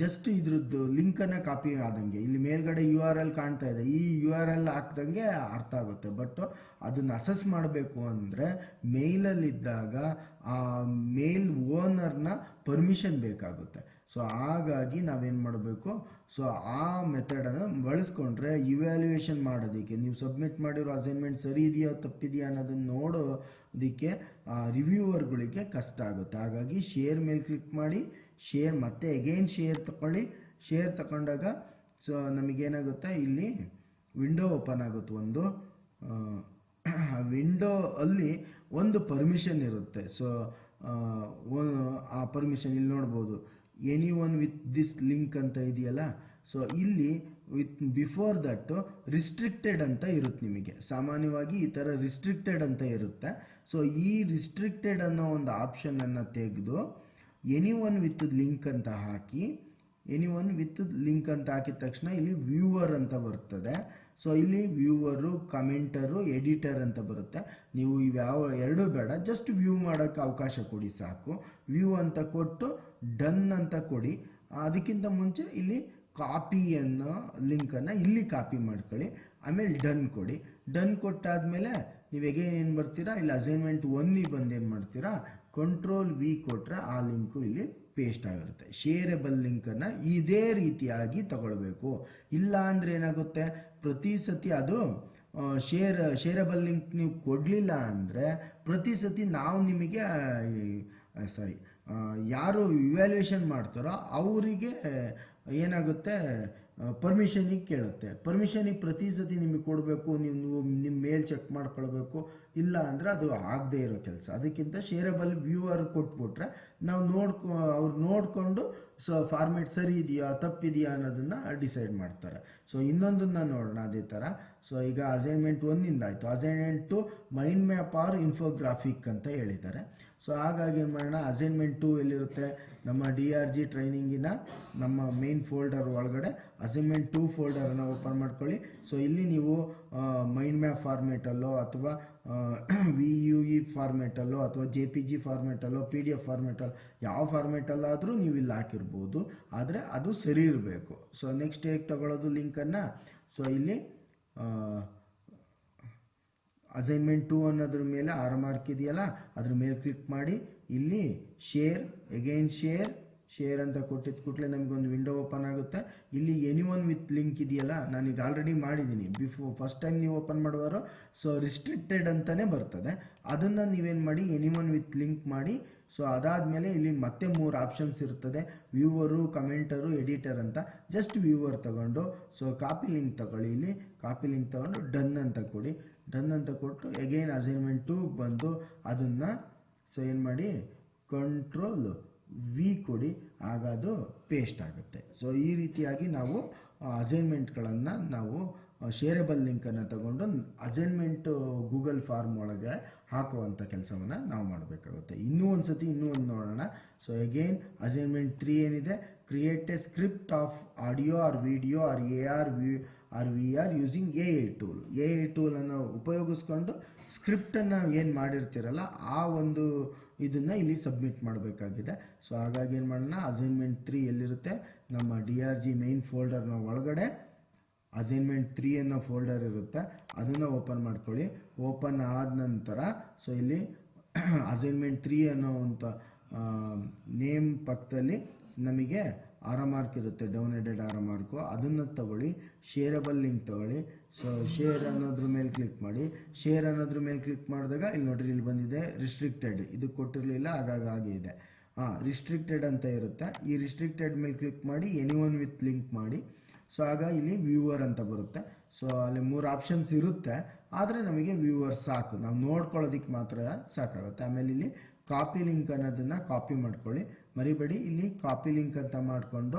ಜಸ್ಟ್ ಇದ್ರದ್ದು ಲಿಂಕನ್ನು ಕಾಪಿ ಆದಂಗೆ. ಇಲ್ಲಿ ಮೇಲ್ಗಡೆ URL ಕಾಣ್ತಾ ಇದೆ, ಈ URL ಹಾಕ್ದಂಗೆ ಅರ್ಥ ಆಗುತ್ತೆ. ಬಟ್ ಅದನ್ನು ಅಸೆಸ್ ಮಾಡಬೇಕು ಅಂದರೆ ಮೇಲಲ್ಲಿದ್ದಾಗ ಆ ಮೇಲ್ ಓನರ್ನ ಪರ್ಮಿಷನ್ ಬೇಕಾಗುತ್ತೆ. ಸೊ ಹಾಗಾಗಿ ನಾವೇನು ಮಾಡಬೇಕು, ಸೊ ಆ ಮೆಥಡನ್ನು ಬಳಸ್ಕೊಂಡ್ರೆ ಇವ್ಯಾಲ್ಯೂಯೇಷನ್ ಮಾಡೋದಕ್ಕೆ, ನೀವು ಸಬ್ಮಿಟ್ ಮಾಡಿರೋ ಅಸೈನ್ಮೆಂಟ್ ಸರಿ ಇದೆಯಾ ತಪ್ಪಿದೆಯಾ ಅನ್ನೋದನ್ನು ನೋಡೋದಕ್ಕೆ ರಿವ್ಯೂವರ್ಗಳಿಗೆ ಕಷ್ಟ ಆಗುತ್ತೆ. ಹಾಗಾಗಿ ಶೇರ್ ಮೇಲೆ ಕ್ಲಿಕ್ ಮಾಡಿ. ಶೇರ್ ಮತ್ತೆ ಅಗೈನ್ ಶೇರ್ ತಗೊಳ್ಳಿ. ಶೇರ್ ತಗೊಂಡಾಗ ಸೊ ನಮಗೇನಾಗುತ್ತೆ, ಇಲ್ಲಿ ವಿಂಡೋ ಓಪನ್ ಆಗುತ್ತೆ. ಒಂದು ವಿಂಡೋ ಅಲ್ಲಿ ಒಂದು ಪರ್ಮಿಷನ್ ಇರುತ್ತೆ. ಸೊ ಆ ಪರ್ಮಿಷನ್ ಇಲ್ಲಿ ನೋಡ್ಬೋದು, ಎನಿವನ್ ವಿತ್ ದಿಸ್ ಲಿಂಕ್ ಅಂತ ಇದೆಯಲ್ಲ. ಸೊ ಇಲ್ಲಿ ಬಿಫೋರ್ ದಟ್ ರಿಸ್ಟ್ರಿಕ್ಟೆಡ್ ಅಂತ ಇರುತ್ತೆ. ನಿಮಗೆ ಸಾಮಾನ್ಯವಾಗಿ ಈ ಥರ ರಿಸ್ಟ್ರಿಕ್ಟೆಡ್ ಅಂತ ಇರುತ್ತೆ. ಸೊ ಈ ರಿಸ್ಟ್ರಿಕ್ಟೆಡ್ ಅನ್ನೋ ಒಂದು ಆಪ್ಷನನ್ನು ತೆಗೆದು ಎನಿವನ್ ವಿತ್ ಲಿಂಕ್ ಅಂತ ಹಾಕಿ. ಎನಿವನ್ ವಿತ್ ಲಿಂಕ್ ಅಂತ ಹಾಕಿದ ತಕ್ಷಣ ಇಲ್ಲಿ ವ್ಯೂವರ್ ಅಂತ ಬರ್ತದೆ. ಸೊ ಇಲ್ಲಿ ವ್ಯೂವರು, ಕಮೆಂಟರು, ಎಡಿಟರ್ ಅಂತ ಬರುತ್ತೆ. ನೀವು ಇವ್ಯಾವ ಎರಡೂ ಬೇಡ, ಜಸ್ಟ್ ವ್ಯೂ ಮಾಡೋಕ್ಕೆ ಅವಕಾಶ ಕೊಡಿ ಸಾಕು. ವ್ಯೂ ಅಂತ ಕೊಟ್ಟು ಡನ್ ಅಂತ ಕೊಡಿ. ಅದಕ್ಕಿಂತ ಮುಂಚೆ ಇಲ್ಲಿ ಕಾಪಿ ಅನ್ನೋ ಲಿಂಕನ್ನು ಇಲ್ಲಿ ಕಾಪಿ ಮಾಡ್ಕೊಳ್ಳಿ. ಆಮೇಲೆ ಡನ್ ಕೊಡಿ. ಡನ್ ಕೊಟ್ಟಾದಮೇಲೆ ನೀವು ಎಗೇನ್ ಏನು ಬರ್ತೀರಾ, ಇಲ್ಲಿ ಅಸೈನ್ಮೆಂಟ್ 1 ಬಂದು ಏನು ಮಾಡ್ತೀರಾ, Ctrl+V ಕೊಟ್ಟರೆ ಆ ಲಿಂಕು ಇಲ್ಲಿ ಪೇಸ್ಟ್ ಆಗಿರುತ್ತೆ. ಶೇರೆಬಲ್ ಲಿಂಕನ್ನು ಇದೇ ರೀತಿಯಾಗಿ ತಗೊಳ್ಬೇಕು. ಇಲ್ಲ ಅಂದರೆ ಏನಾಗುತ್ತೆ, ಪ್ರತಿ ಸತಿ ಅದು ಶೇರೆಬಲ್ ಲಿಂಕ್ ನೀವು ಕೊಡಲಿಲ್ಲ ಅಂದರೆ ಪ್ರತಿ ಸತಿ ನಾವು ನಿಮಗೆ ಯಾರು ಇವ್ಯಾಲ್ಯೂಯೇಷನ್ ಮಾಡ್ತಾರೋ ಅವರಿಗೆ ಏನಾಗುತ್ತೆ, ಪರ್ಮಿಷನಿಗೆ ಕೇಳುತ್ತೆ. ಪರ್ಮಿಷನಿಗೆ ಪ್ರತಿ ಸತಿ ನಿಮಗೆ ಕೊಡಬೇಕು, ನೀವು ನಿಮ್ಮ ಮೇಲ್ ಚೆಕ್ ಮಾಡ್ಕೊಳ್ಬೇಕು. ಇಲ್ಲ ಅಂದರೆ ಅದು ಆಗದೇ ಇರೋ ಕೆಲಸ. ಅದಕ್ಕಿಂತ ಶೇರಬಲ್ ವ್ಯೂವರ್ ಕೊಟ್ಬಿಟ್ರೆ ನಾವು ಅವ್ರು ನೋಡಿಕೊಂಡು ಸೊ ಫಾರ್ಮೇಟ್ ಸರಿ ಇದೆಯಾ ತಪ್ಪಿದೆಯಾ ಅನ್ನೋದನ್ನು ಡಿಸೈಡ್ ಮಾಡ್ತಾರೆ. ಸೊ ಇನ್ನೊಂದನ್ನು ನೋಡೋಣ ಅದೇ ಥರ. ಸೊ ಈಗ ಅಸೈನ್ಮೆಂಟ್ 1 ಆಯಿತು. Assignment 2 mind map or infographic ಅಂತ ಹೇಳಿದ್ದಾರೆ. ಸೊ ಹಾಗಾಗಿ ಏನು ಮಾಡೋಣ, ಅಸೈನ್ಮೆಂಟ್ 2 ಎಲ್ಲಿರುತ್ತೆ, ನಮ್ಮ DRG ಟ್ರೈನಿಂಗಿನ ನಮ್ಮ ಮೇನ್ ಫೋಲ್ಡರ್ ಒಳಗಡೆ ಅಸೈನ್ಮೆಂಟ್ 2 ಫೋಲ್ಡರನ್ನು ಓಪನ್ ಮಾಡ್ಕೊಳ್ಳಿ. ಸೊ ಇಲ್ಲಿ ನೀವು ಮೈಂಡ್ ಮ್ಯಾಪ್ ಫಾರ್ಮೇಟಲ್ಲೋ ಅಥವಾ VUE ಫಾರ್ಮೇಟಲ್ಲೋ ಅಥವಾ JPG ಫಾರ್ಮೇಟಲ್ಲೋ PDF ಫಾರ್ಮೇಟಲ್ಲೋ ಯಾವ ಫಾರ್ಮೇಟಲ್ಲಾದರೂ ನೀವು ಇಲ್ಲಿ ಹಾಕಿರ್ಬೋದು, ಆದರೆ ಅದು ಸರಿ ಇರಬೇಕು. ಸೊ ನೆಕ್ಸ್ಟ್ ಹೇಗೆ ತಗೊಳ್ಳೋದು ಲಿಂಕನ್ನು, ಸೊ ಇಲ್ಲಿ ಅಸೈನ್ಮೆಂಟ್ 2 ಅನ್ನೋದ್ರ ಮೇಲೆ ಆರ್ ಮಾರ್ಕ್ ಇದೆಯಲ್ಲ, ಅದ್ರ ಮೇಲೆ ಕ್ಲಿಕ್ ಮಾಡಿ ಇಲ್ಲಿ ಶೇರ್ ಅಗೈನ್ ಶೇರ್ ಅಂತ ಕೊಟ್ಟಿದ್ದ ಕೂಡಲೇ ನಮಗೊಂದು ವಿಂಡೋ ಓಪನ್ ಆಗುತ್ತೆ. ಇಲ್ಲಿ ಎನಿವನ್ ವಿತ್ ಲಿಂಕ್ ಇದೆಯಲ್ಲ, ನಾನೀಗ ಆಲ್ರೆಡಿ ಮಾಡಿದ್ದೀನಿ. ಫಸ್ಟ್ ಟೈಮ್ ನೀವು ಓಪನ್ ಮಾಡುವಾರೋ ಸೊ ರಿಸ್ಟ್ರಿಕ್ಟೆಡ್ ಅಂತಲೇ ಬರ್ತದೆ. ಅದನ್ನು ನೀವೇನು ಮಾಡಿ ಎನಿವನ್ ವಿತ್ ಲಿಂಕ್ ಮಾಡಿ. ಸೊ ಅದಾದಮೇಲೆ ಇಲ್ಲಿ ಮತ್ತೆ 3 ಆಪ್ಷನ್ಸ್ ಇರ್ತದೆ, ವ್ಯೂವರು, ಕಮೆಂಟರು, ಎಡಿಟರ್ ಅಂತ. ಜಸ್ಟ್ ವ್ಯೂವರ್ ತಗೊಂಡು ಸೊ ಕಾಪಿ ಲಿಂಕ್ ತಗೊಳ್ಳಿ. ಇಲ್ಲಿ ಕಾಪಿ ಲಿಂಕ್ ತಗೊಂಡು ಡನ್ ಅಂತ ಕೊಡಿ. ಡನ್ ಅಂತ ಕೊಟ್ಟು ಅಗೈನ್ ಅಸೈನ್ಮೆಂಟ್ 2 ಬಂದು ಅದನ್ನು ಸೊ ಏನು ಮಾಡಿ ಕಂಟ್ರೋಲ್ V ಕೊಡಿ, ಆಗ ಅದು ಪೇಸ್ಟ್ ಆಗುತ್ತೆ. ಸೊ ಈ ರೀತಿಯಾಗಿ ನಾವು ಅಸೈನ್ಮೆಂಟ್ಗಳನ್ನು ನಾವು ಶೇರಬಲ್ ಲಿಂಕನ್ನು ತಗೊಂಡು ಅಸೈನ್ಮೆಂಟ್ ಗೂಗಲ್ ಫಾರ್ಮ್ ಒಳಗೆ ಹಾಕುವಂಥ ಕೆಲಸವನ್ನು ನಾವು ಮಾಡಬೇಕಾಗುತ್ತೆ. ಇನ್ನೂ ಒಂದು ನೋಡೋಣ. ಸೊ ಅಗೈನ್ ಅಸೈನ್ಮೆಂಟ್ 3 ಏನಿದೆ, create a script of audio or video or AR or VR using AI tool. AI ಟೂಲನ್ನು ಉಪಯೋಗಿಸ್ಕೊಂಡು ಸ್ಕ್ರಿಪ್ಟನ್ನು ಏನು ಮಾಡಿರ್ತೀರಲ್ಲ ಆ ಒಂದು ಇದನ್ನು ಇಲ್ಲಿ ಸಬ್ಮಿಟ್ ಮಾಡಬೇಕಾಗಿದೆ. ಸೊ ಹಾಗಾಗಿ ಏನು ಮಾಡೋಣ, ಅಸೈನ್ಮೆಂಟ್ 3 ಎಲ್ಲಿರುತ್ತೆ, ನಮ್ಮ DRG ಮೇನ್ ಫೋಲ್ಡರ್ನ ಒಳಗಡೆ ಅಸೈನ್ಮೆಂಟ್ 3 ಅನ್ನೋ ಫೋಲ್ಡರ್ ಇರುತ್ತೆ, ಅದನ್ನು ಓಪನ್ ಮಾಡ್ಕೊಳ್ಳಿ. ಓಪನ್ ಆದ ನಂತರ ಸೊ ಇಲ್ಲಿ ಅಸೈನ್ಮೆಂಟ್ 3 ಅನ್ನೋವಂಥ ನೇಮ್ ಪಕ್ಕದಲ್ಲಿ ನಮಗೆ ಮಾರ್ಕ್ ಇರುತ್ತೆ, ಡೌನ್ ಹೆಡೆಡ್ ಮಾರ್ಕು, ಅದನ್ನು ತಗೊಳ್ಳಿ. ಶೇರಬಲ್ ಲಿಂಕ್ ತಗೊಳ್ಳಿ. ಸೊ ಶೇರ್ ಅನ್ನೋದ್ರ ಮೇಲೆ ಕ್ಲಿಕ್ ಮಾಡಿ. ಶೇರ್ ಅನ್ನೋದ್ರ ಮೇಲೆ ಕ್ಲಿಕ್ ಮಾಡಿದಾಗ ಇಲ್ಲಿ ನೋಡ್ರಿ, ಇಲ್ಲಿ ಬಂದಿದೆ ರಿಸ್ಟ್ರಿಕ್ಟೆಡ್, ಇದು ಕೊಟ್ಟಿರಲಿಲ್ಲ, ಹಾಗಾಗಿ ಇದೆ ರಿಸ್ಟ್ರಿಕ್ಟೆಡ್ ಅಂತ ಇರುತ್ತೆ. ಈ ರಿಸ್ಟ್ರಿಕ್ಟೆಡ್ ಮೇಲೆ ಕ್ಲಿಕ್ ಮಾಡಿ ಎನಿವನ್ ವಿತ್ ಲಿಂಕ್ ಮಾಡಿ. ಸೊ ಆಗ ಇಲ್ಲಿ ವ್ಯೂವರ್ ಅಂತ ಬರುತ್ತೆ. ಸೊ ಅಲ್ಲಿ 3 ಆಪ್ಷನ್ಸ್ ಇರುತ್ತೆ, ಆದರೆ ನಮಗೆ ವ್ಯೂವರ್ ಸಾಕು, ನಾವು ನೋಡ್ಕೊಳ್ಳೋದಕ್ಕೆ ಮಾತ್ರ ಸಾಕಾಗುತ್ತೆ. ಆಮೇಲೆ ಇಲ್ಲಿ ಕಾಪಿ ಲಿಂಕ್ ಅನ್ನೋದನ್ನು ಕಾಪಿ ಮಾಡ್ಕೊಳ್ಳಿ, ಮರಿಬೇಡಿ. ಇಲ್ಲಿ ಕಾಪಿ ಲಿಂಕ್ ಅಂತ ಮಾಡಿಕೊಂಡು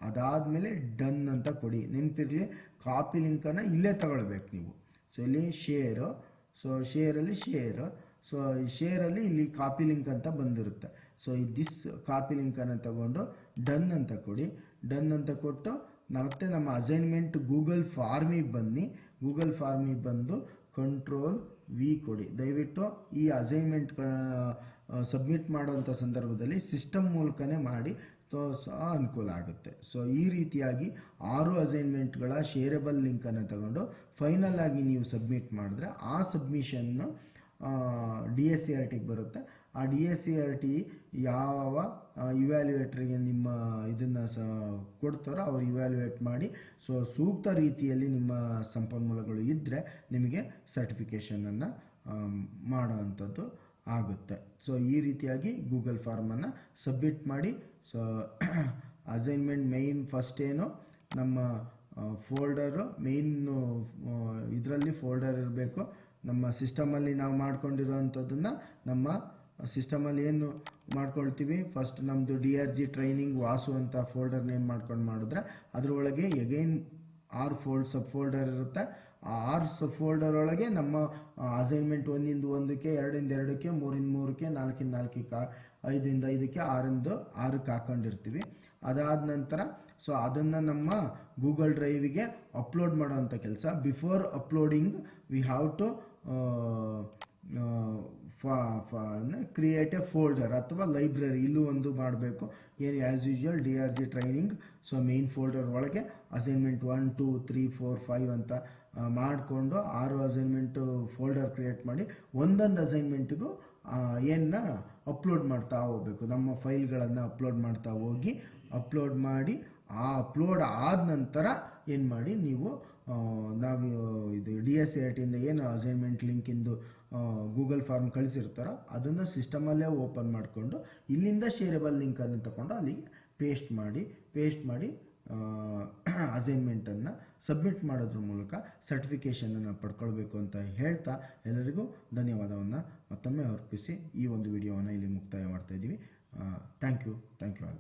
ಅದಾದಮೇಲೆ ಡನ್ ಅಂತ ಕೊಡಿ. ನೆನಪಿರಲಿ, ಕಾಪಿ ಲಿಂಕನ್ನು ಇಲ್ಲೇ ತಗೊಳ್ಬೇಕು ನೀವು. ಸೊ ಇಲ್ಲಿ ಶೇರು, ಸೊ ಶೇರಲ್ಲಿ ಸೊ ಶೇರಲ್ಲಿ ಇಲ್ಲಿ ಕಾಪಿ ಲಿಂಕ್ ಅಂತ ಬಂದಿರುತ್ತೆ. ಸೊ ದಿಸ್ ಕಾಪಿ ಲಿಂಕನ್ನು ತಗೊಂಡು ಡನ್ ಅಂತ ಕೊಡಿ. ಡನ್ ಅಂತ ಕೊಟ್ಟು ಮತ್ತೆ ನಮ್ಮ ಅಸೈನ್ಮೆಂಟ್ ಗೂಗಲ್ ಫಾರ್ಮಿಗೆ ಬನ್ನಿ. ಗೂಗಲ್ ಫಾರ್ಮಿಗೆ ಬಂದು ಕಂಟ್ರೋಲ್ V ಕೊಡಿ. ದಯವಿಟ್ಟು ಈ ಅಸೈನ್ಮೆಂಟ್ ಸಬ್ಮಿಟ್ ಮಾಡೋಂಥ ಸಂದರ್ಭದಲ್ಲಿ ಸಿಸ್ಟಮ್ ಮೂಲಕನೇ ಮಾಡಿ, ಸಹ ಅನುಕೂಲ ಆಗುತ್ತೆ. ಸೊ ಈ ರೀತಿಯಾಗಿ 6 ಅಸೈನ್ಮೆಂಟ್ಗಳ ಶೇರಬಲ್ ಲಿಂಕನ್ನು ತಗೊಂಡು ಫೈನಲ್ ಆಗಿ ನೀವು ಸಬ್ಮಿಟ್ ಮಾಡಿದ್ರೆ ಆ ಸಬ್ಮಿಷನ್ನು DSCRTಗೆ ಬರುತ್ತೆ. ಆ DSCRT ಯಾವ ಇವ್ಯಾಲ್ಯೂಯೇಟ್ರಿಗೆ ನಿಮ್ಮ ಇದನ್ನು ಕೊಡ್ತಾರೋ ಅವ್ರು ಇವ್ಯಾಲ್ಯೂಯೇಟ್ ಮಾಡಿ, ಸೊ ಸೂಕ್ತ ರೀತಿಯಲ್ಲಿ ನಿಮ್ಮ ಸಂಪನ್ಮೂಲಗಳು ಇದ್ದರೆ ನಿಮಗೆ ಸರ್ಟಿಫಿಕೇಷನನ್ನು ಮಾಡೋವಂಥದ್ದು ಆಗುತ್ತೆ. ಸೊ ಈ ರೀತಿಯಾಗಿ ಗೂಗಲ್ ಫಾರ್ಮನ್ನು ಸಬ್ಮಿಟ್ ಮಾಡಿ. ಸೊ ಅಸೈನ್ಮೆಂಟ್ ಮೇಯ್ನ್ ಫಸ್ಟ್ ಏನು ನಮ್ಮ ಫೋಲ್ಡರು ಮೇಯ್ನು ಇದರಲ್ಲಿ ಫೋಲ್ಡರ್ ಇರಬೇಕು. ನಮ್ಮ ಸಿಸ್ಟಮಲ್ಲಿ ನಾವು ಮಾಡ್ಕೊಂಡಿರೋವಂಥದ್ದನ್ನು ನಮ್ಮ ಸಿಸ್ಟಮಲ್ಲಿ ಏನು ಮಾಡ್ಕೊಳ್ತೀವಿ, ಫಸ್ಟ್ ನಮ್ಮದು DRG ಟ್ರೈನಿಂಗ್ ವಾಸು ಅಂತ ಫೋಲ್ಡರ್ ನೇಮ್ ಮಾಡ್ಕೊಂಡು ಮಾಡಿದ್ರೆ ಅದರೊಳಗೆ ಎಗೈನ್ 6 ಸಬ್ ಫೋಲ್ಡರ್ ಇರುತ್ತೆ. ಆ 6 ಸಬ್ ಫೋಲ್ಡರ್ ಒಳಗೆ ನಮ್ಮ ಅಸೈನ್ಮೆಂಟ್ 1 1ಕ್ಕೆ 2 2ಕ್ಕೆ 3 3ಕ್ಕೆ 4 4ಕ್ಕೆ 5 5ಕ್ಕೆ 6 6ಕ್ಕೆ ಹಾಕೊಂಡಿರ್ತೀವಿ. ಅದಾದ ನಂತರ ಸೊ ಅದನ್ನು ನಮ್ಮ ಗೂಗಲ್ ಡ್ರೈವಿಗೆ ಅಪ್ಲೋಡ್ ಮಾಡೋವಂಥ ಕೆಲಸ. Before uploading we have to create a folder ಅಥವಾ ಲೈಬ್ರರಿ, ಇಲ್ಲೂ ಒಂದು ಮಾಡಬೇಕು. ಏನು as usual DRG training so main folder ಒಳಗೆ ಅಸೈನ್ಮೆಂಟ್ 1 2 3 4 5 ಅಂತ ಮಾಡಿಕೊಂಡು 6 ಅಸೈನ್ಮೆಂಟು ಫೋಲ್ಡರ್ ಕ್ರಿಯೇಟ್ ಮಾಡಿ ಒಂದೊಂದು ಅಸೈನ್ಮೆಂಟಿಗೂ ಏನ ಅಪ್ಲೋಡ್ ಮಾಡ್ತಾ ಹೋಗಬೇಕು. ನಮ್ಮ ಫೈಲ್ಗಳನ್ನು ಅಪ್ಲೋಡ್ ಮಾಡ್ತಾ ಹೋಗಿ ಅಪ್ಲೋಡ್ ಮಾಡಿ, ಆ ಅಪ್ಲೋಡ್ ಆದ ನಂತರ ಏನು ಮಾಡಿ ನೀವು ನಾವು ಇದು DSCRTಯಿಂದ ಏನು ಅಸೈನ್ಮೆಂಟ್ ಲಿಂಕಿಂದು ಗೂಗಲ್ ಫಾರ್ಮ್ ಕಳಿಸಿರ್ತಾರೋ ಅದನ್ನು ಸಿಸ್ಟಮಲ್ಲೇ ಓಪನ್ ಮಾಡಿಕೊಂಡು ಇಲ್ಲಿಂದ ಶೇರಬಲ್ ಲಿಂಕನ್ನು ತಗೊಂಡು ಅಲ್ಲಿಗೆ ಪೇಸ್ಟ್ ಮಾಡಿ ಅಸೈನ್ಮೆಂಟನ್ನು ಸಬ್ಮಿಟ್ ಮಾಡೋದ್ರ ಮೂಲಕ ಸರ್ಟಿಫಿಕೇಷನನ್ನು ಪಡ್ಕೊಳ್ಬೇಕು ಅಂತ ಹೇಳ್ತಾ ಎಲ್ಲರಿಗೂ ಧನ್ಯವಾದವನ್ನು ಮತ್ತೊಮ್ಮೆ ಅರ್ಪಿಸಿ ಈ ಒಂದು ವಿಡಿಯೋವನ್ನು ಇಲ್ಲಿ ಮುಕ್ತಾಯ ಮಾಡ್ತಾ ಇದ್ದೀವಿ. Thank you all.